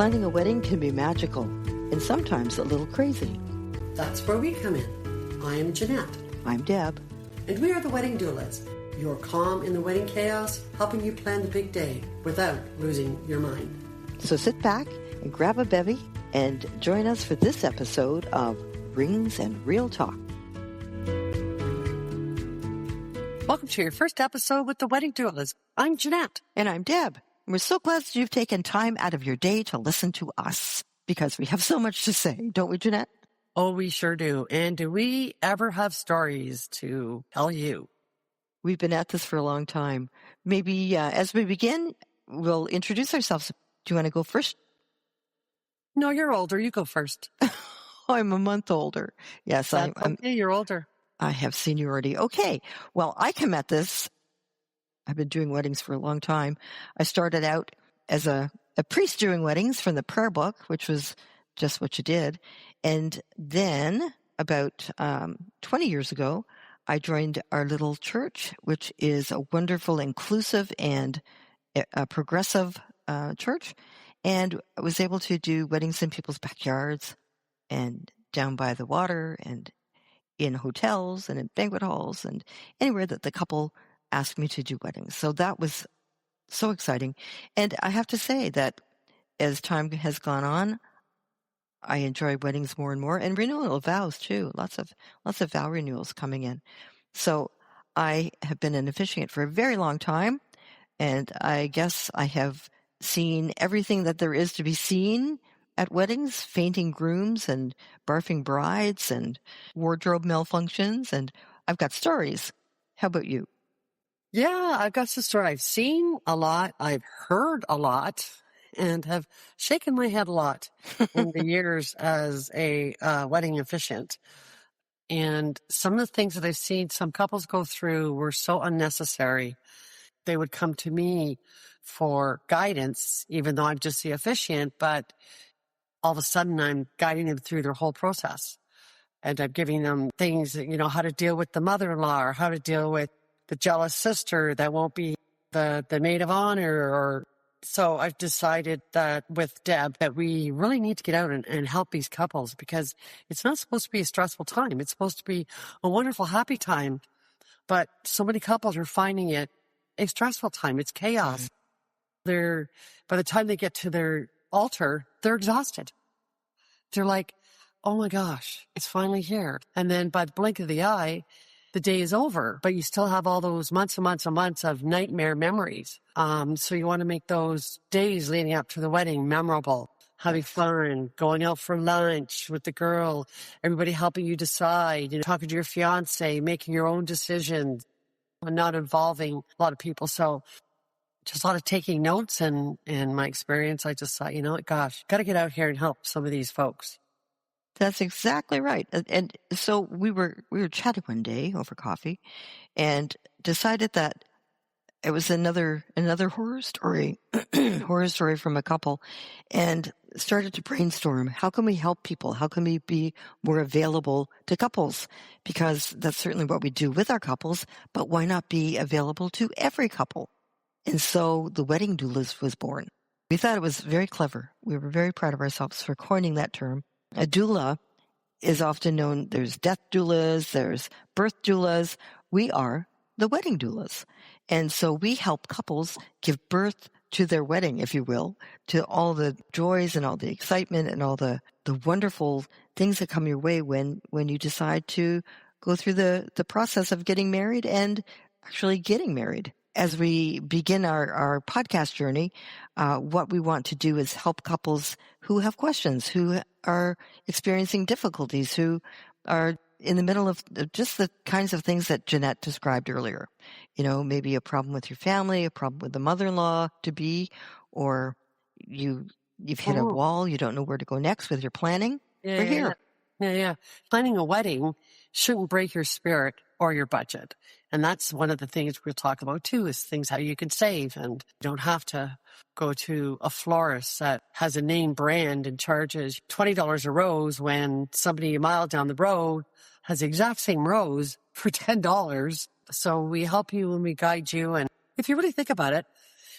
Planning a wedding can be magical and sometimes a little crazy. That's where we come in. I am Jeanette. I'm Deb. And we are the Wedding Doulas. Your calm in the wedding chaos, helping you plan the big day without losing your mind. So sit back and grab a bevy and join us for this episode of Rings and Real Talk. Welcome to your first episode with the Wedding Doulas. I'm Jeanette. And I'm Deb. We're so glad that you've taken time out of your day to listen to us because we have so much to say, don't we, Jeanette? Oh, we sure do. And do we ever have stories to tell you? We've been at this for a long time. Maybe as we begin, we'll introduce ourselves. Do you want to go first? No, you're older. You go first. I'm a month older. Yes, I'm. Okay, you're older. I have seniority. Okay. Well, I come at this. I've been doing weddings for a long time. I started out as a priest doing weddings from the prayer book, which was just what you did. And then about 20 years ago, I joined our little church, which is a wonderful, inclusive, and a progressive church. And I was able to do weddings in people's backyards and down by the water and in hotels and in banquet halls and anywhere that the couple asked me to do weddings. So that was so exciting. And I have to say that as time has gone on, I enjoy weddings more and more, and renewal of vows too. Lots of vow renewals coming in. So I have been an officiant for a very long time, and I guess I have seen everything that there is to be seen at weddings: fainting grooms and barfing brides and wardrobe malfunctions. And I've got stories. How about you? Yeah, I've got some story. I've seen a lot. I've heard a lot. And have shaken my head a lot in the years as a wedding officiant. And some of the things that I've seen some couples go through were so unnecessary. They would come to me for guidance, even though I'm just the officiant, but all of a sudden I'm guiding them through their whole process. And I'm giving them things, how to deal with the mother-in-law or how to deal with the jealous sister that won't be the maid of honor. So I've decided that with Deb that we really need to get out and help these couples, because it's not supposed to be a stressful time. It's supposed to be a wonderful, happy time. But so many couples are finding it a stressful time. It's chaos. By the time they get to their altar, they're exhausted. They're like, oh my gosh, it's finally here. And then by the blink of the eye, the day is over, but you still have all those months and months and months of nightmare memories. So you want to make those days leading up to the wedding memorable, having fun, going out for lunch with the girl, everybody helping you decide, talking to your fiance, making your own decisions, and not involving a lot of people. So just a lot of taking notes. And in my experience, I just thought, gosh, got to get out here and help some of these folks. That's exactly right. And so we were chatting one day over coffee and decided that it was another horror story, horror story from a couple, and started to brainstorm. How can we help people? How can we be more available to couples? Because that's certainly what we do with our couples, but why not be available to every couple? And so the Wedding Doulas was born. We thought it was very clever. We were very proud of ourselves for coining that term. A doula is often known, there's death doulas, there's birth doulas. We are the Wedding Doulas. And so we help couples give birth to their wedding, if you will, to all the joys and all the excitement and all the wonderful things that come your way when you decide to go through the process of getting married and actually getting married. As we begin our podcast journey, what we want to do is help couples who have questions, who are experiencing difficulties, who are in the middle of just the kinds of things that Jeanette described earlier. Maybe a problem with your family, a problem with the mother-in-law to be, or you've hit a wall, you don't know where to go next with your planning. We're here. Yeah. Planning a wedding shouldn't break your spirit or your budget. And that's one of the things we'll talk about too, is things how you can save, and you don't have to go to a florist that has a name brand and charges $20 a rose when somebody a mile down the road has the exact same rose for $10. So we help you and we guide you. And if you really think about it,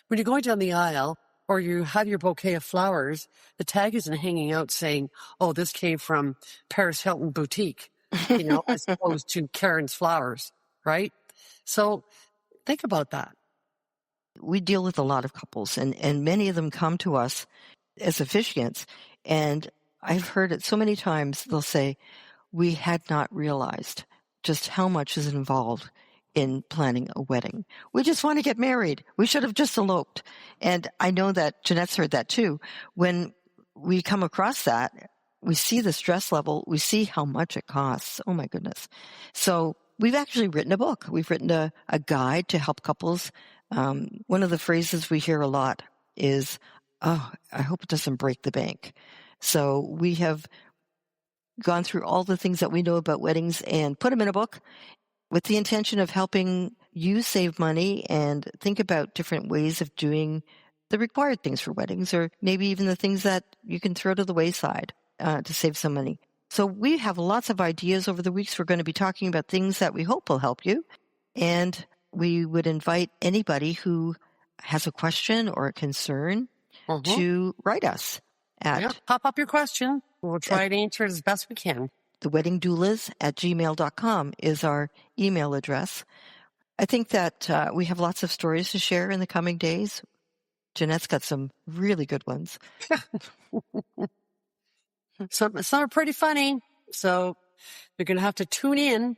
when you're going down the aisle or you have your bouquet of flowers, the tag isn't hanging out saying, oh, this came from Paris Hilton Boutique, as opposed to Karen's Flowers, right? So think about that. We deal with a lot of couples, and many of them come to us as officiants, and I've heard it so many times. They'll say, we had not realized just how much is involved in planning a wedding. We just want to get married. We should have just eloped. And I know that Jeanette's heard that too. When we come across that, we see the stress level. We see how much it costs. Oh my goodness. So we've actually written a book. We've written a guide to help couples. One of the phrases we hear a lot is, oh, I hope it doesn't break the bank. So we have gone through all the things that we know about weddings and put them in a book with the intention of helping you save money and think about different ways of doing the required things for weddings, or maybe even the things that you can throw to the wayside to save some money. So we have lots of ideas over the weeks. We're going to be talking about things that we hope will help you. And we would invite anybody who has a question or a concern to write us at pop up your question. We'll try to answer it as best we can. theweddingdoulas@gmail.com is our email address. I think that we have lots of stories to share in the coming days. Jeanette's got some really good ones. Some are pretty funny. So you're going to have to tune in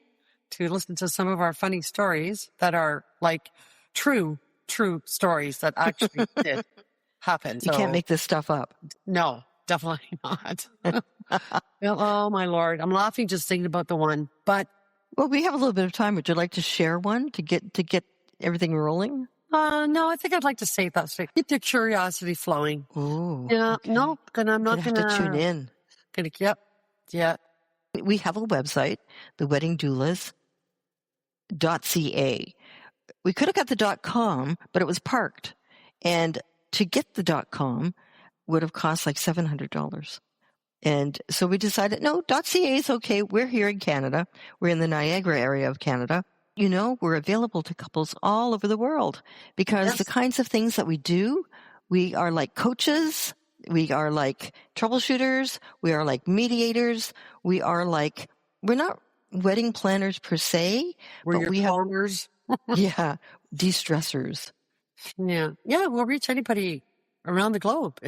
to listen to some of our funny stories that are like true stories that actually did happen. You can't make this stuff up. No, definitely not. Oh my Lord. I'm laughing just thinking about the one, but. Well, we have a little bit of time. Would you like to share one to get everything rolling? No, I think I'd like to save that. So keep your curiosity flowing. Oh. Yeah. No, I'm not going to tune in. Yep. Yeah. We have a website, theweddingdoulas.ca. We could have got the .com, but it was parked. And to get the .com would have cost like $700. And so we decided, no, .ca is okay. We're here in Canada. We're in the Niagara area of Canada. We're available to couples all over the world because the kinds of things that we do, we are like coaches. We are like troubleshooters. We are like mediators. We're not wedding planners per se. We're your calmers. De-stressors. Yeah. We'll reach anybody around the globe.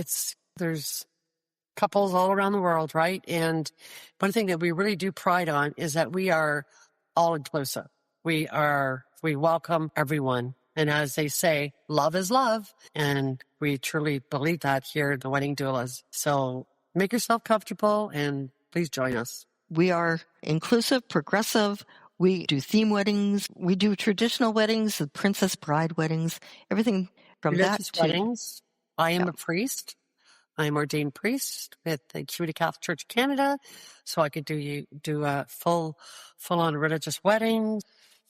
There's couples all around the world, right? And one thing that we really do pride on is that we are all inclusive. We welcome everyone. And as they say, love is love. And we truly believe that here at the Wedding Doulas. So make yourself comfortable and please join us. We are inclusive, progressive. We do theme weddings. We do traditional weddings, the princess bride weddings, everything from religious that to weddings. I am a priest. I'm ordained priest with the Community Catholic Church of Canada. So I could do a full-on religious wedding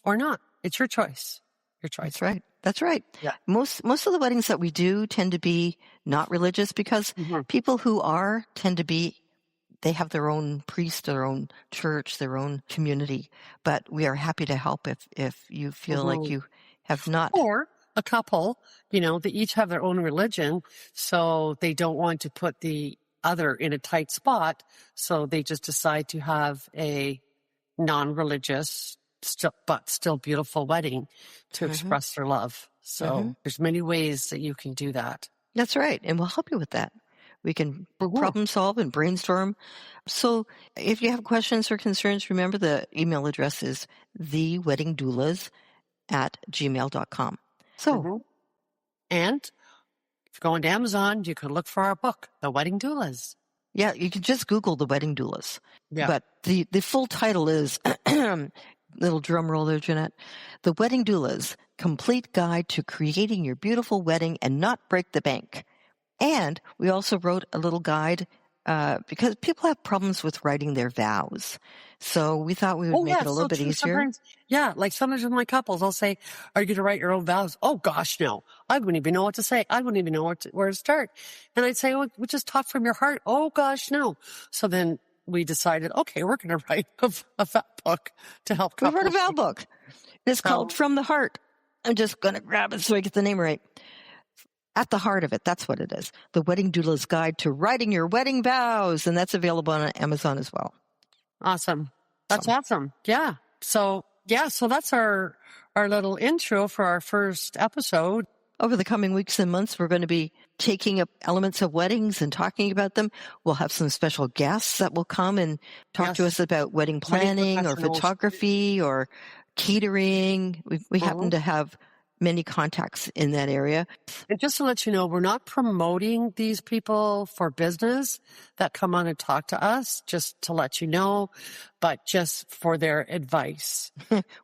or not. It's your choice. Your choice. That's right. Yeah. Most of the weddings that we do tend to be not religious because people who are tend to be, they have their own priest, their own church, their own community. But we are happy to help if you feel like you have not. Or a couple, they each have their own religion, so they don't want to put the other in a tight spot. So they just decide to have a non-religious, still beautiful wedding to express their love. So there's many ways that you can do that. That's right. And we'll help you with that. We can problem solve and brainstorm. So if you have questions or concerns, remember the email address is theweddingdoulas@gmail.com. So, and if you go on Amazon, you can look for our book, The Wedding Doulas. Yeah, you can just Google The Wedding Doulas. Yeah. But the full title is, little drum roll there, Jeanette, The Wedding Doulas, Complete Guide to Creating Your Beautiful Wedding and Not Break the Bank. And we also wrote a little guide because people have problems with writing their vows. So we thought we would make it a little bit easier. Sometimes with my couples, I'll say, are you going to write your own vows? Oh, gosh, no. I wouldn't even know what to say. I wouldn't even know where to start. And I'd say, we just talk from your heart. Oh, gosh, no. So then we decided, okay, we're going to write a vow book to help couples. We wrote a vow book. It's called From the Heart. I'm just going to grab it so I get the name right. at the heart of it. That's what it is. The Wedding Doula's Guide to Writing Your Wedding Vows. And that's available on Amazon as well. Awesome. That's awesome. Yeah. So that's our little intro for our first episode. Over the coming weeks and months, we're going to be taking up elements of weddings and talking about them. We'll have some special guests that will come and talk to us about wedding planning or photography or catering. We happen to have many contacts in that area. And just to let you know, we're not promoting these people for business that come on and talk to us, just to let you know, but just for their advice.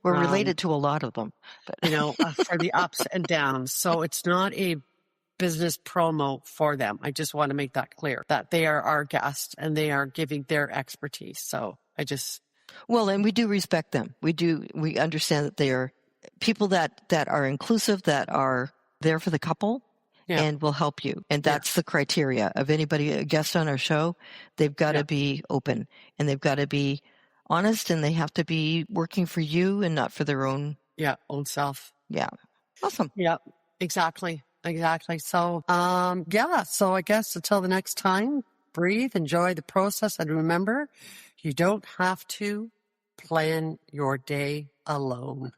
We're related to a lot of them. But for the ups and downs. So it's not a business promo for them. I just want to make that clear, that they are our guests and they are giving their expertise. So and we do respect them. We understand that they are people that are inclusive, that are there for the couple and will help you. And that's the criteria of anybody, a guest on our show. They've got to be open and they've got to be honest and they have to be working for you and not for their own self. Yeah. Awesome. Yeah, exactly. So, so I guess until the next time, breathe, enjoy the process. And remember, you don't have to plan your day alone.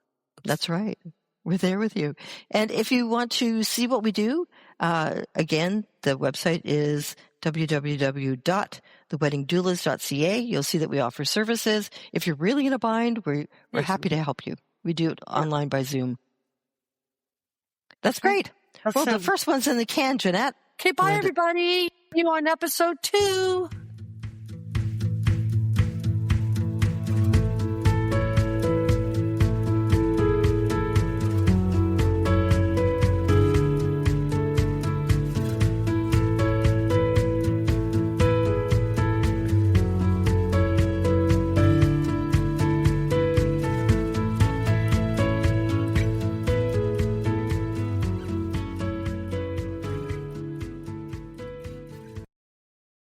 That's right. We're there with you. And if you want to see what we do, again, the website is www.theweddingdoulas.ca. You'll see that we offer services. If you're really in a bind, we're happy to help you. We do it online by Zoom. That's great. The first one's in the can, Jeanette. Okay, bye, everybody. See you on episode 2.